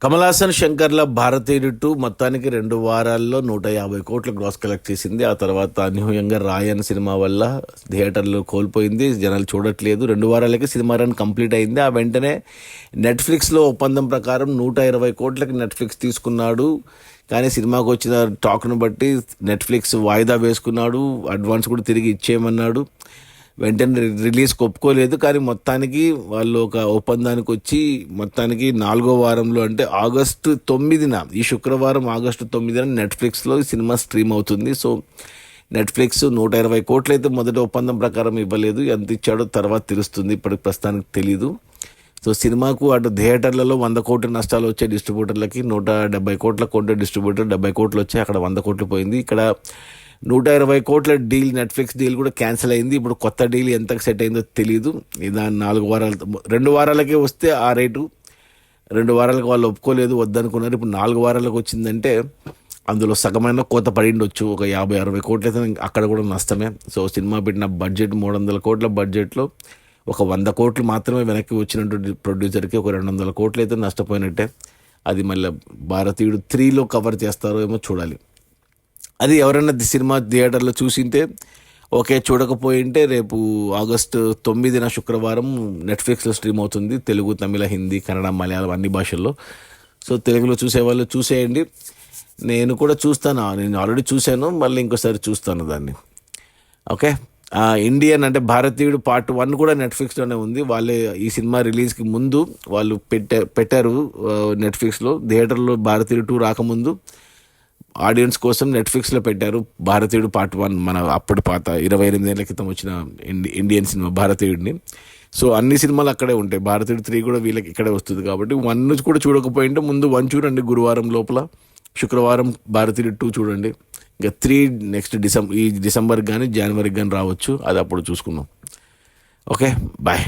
కమల్ హాసన్ శంకర్ల భారతీయుడు 2 మొత్తానికి 2 వారాల్లో 150 కోట్ల గ్రాస్ కలెక్ట్ చేసింది. ఆ తర్వాత అనూహ్యంగా రాయన్ సినిమా వల్ల థియేటర్లు కోల్పోయింది, జనాలు చూడట్లేదు. 2 వారాలకి సినిమా రన్ కంప్లీట్ అయింది. ఆ వెంటనే నెట్ఫ్లిక్స్లో ఒప్పందం ప్రకారం 120 కోట్లకి నెట్ఫ్లిక్స్ తీసుకున్నాడు. కానీ సినిమాకు వచ్చిన టాక్ను బట్టి నెట్ఫ్లిక్స్ వాయిదా వేసుకున్నాడు, అడ్వాన్స్ కూడా తిరిగి ఇచ్చేయమన్నాడు. వెంటనే రిలీజ్కి ఒప్పుకోలేదు. కానీ మొత్తానికి వాళ్ళు ఒక ఒప్పందానికి వచ్చి మొత్తానికి 4వ వారంలో అంటే ఆగస్టు 9న, ఈ శుక్రవారం ఆగస్టు 9న నెట్ఫ్లిక్స్లో ఈ సినిమా స్ట్రీమ్ అవుతుంది. సో నెట్ఫ్లిక్స్ 120 కోట్లు అయితే మొదటి ఒప్పందం ప్రకారం ఇవ్వలేదు, ఎంత ఇచ్చాడో తర్వాత తెలుస్తుంది, ఇప్పటికి ప్రస్తుతానికి తెలీదు. సో సినిమాకు అటు థియేటర్లలో 100 కోట్ల నష్టాలు వచ్చే డిస్ట్రిబ్యూటర్లకి, 170 కోట్ల కొంటే డిస్ట్రిబ్యూటర్ 70 కోట్లు వచ్చాయి, అక్కడ 100 కోట్లు పోయింది. ఇక్కడ 120 కోట్ల డీల్, నెట్ఫ్లిక్స్ డీల్ కూడా క్యాన్సిల్ అయింది. ఇప్పుడు కొత్త డీల్ ఎంతకు సెట్ అయిందో తెలియదు. దాని 4 వారాలు, 2 వారాలకే వస్తే ఆ రేటు, 2 వారాలకు వాళ్ళు ఒప్పుకోలేదు, వద్దనుకున్నారు. ఇప్పుడు 4 వారాలకు వచ్చిందంటే అందులో సగమైన కోత పడి ఉండొచ్చు, ఒక 50-60 కోట్లు అయితే అక్కడ కూడా నష్టమే. సో సినిమా పెట్టిన బడ్జెట్ 300 కోట్ల బడ్జెట్లో ఒక 100 కోట్లు మాత్రమే వెనక్కి వచ్చినటువంటి ప్రొడ్యూసర్కి ఒక 200 కోట్లు అయితే నష్టపోయినట్టే. అది మళ్ళీ భారతీయుడు 3లో కవర్ చేస్తారో ఏమో చూడాలి. అది ఎవరైనా సినిమా థియేటర్లో చూసింటే ఓకే, చూడకపోయింటే రేపు ఆగస్టు 9న శుక్రవారం నెట్ఫ్లిక్స్లో స్ట్రీమ్ అవుతుంది. తెలుగు, తమిళ, హిందీ, కన్నడ, మలయాళం అన్ని భాషల్లో. సో తెలుగులో చూసేవాళ్ళు చూసేయండి. నేను కూడా చూస్తాను, నేను ఆల్రెడీ చూశాను, మళ్ళీ ఇంకోసారి చూస్తాను దాన్ని. ఓకే. ఇండియన్ అంటే భారతీయుడు పార్ట్ 1 కూడా నెట్ఫ్లిక్స్లోనే ఉంది. వాళ్ళే ఈ సినిమా రిలీజ్కి ముందు వాళ్ళు పెట్టారు నెట్ఫ్లిక్స్లో. థియేటర్లో భారతీయుడు 2 రాకముందు ఆడియన్స్ కోసం నెట్ఫ్లిక్స్లో పెట్టారు భారతీయుడు పార్ట్ 1, మన అప్పటి పాత 28 ఏళ్ల క్రితం వచ్చిన ఇండియన్ సినిమా భారతీయుడిని. సో అన్ని సినిమాలు అక్కడే ఉంటాయి. భారతీయుడు 3 కూడా వీళ్ళకి ఇక్కడే వస్తుంది. కాబట్టి 1 కూడా చూడకపోయింటే ముందు 1 చూడండి గురువారం లోపల, శుక్రవారం భారతీయుడు 2 చూడండి. ఇంకా 3 నెక్స్ట్ ఈ డిసెంబర్కి కానీ జనవరికి కానీ రావచ్చు, అది అప్పుడు చూసుకుందాం. Okay, bye.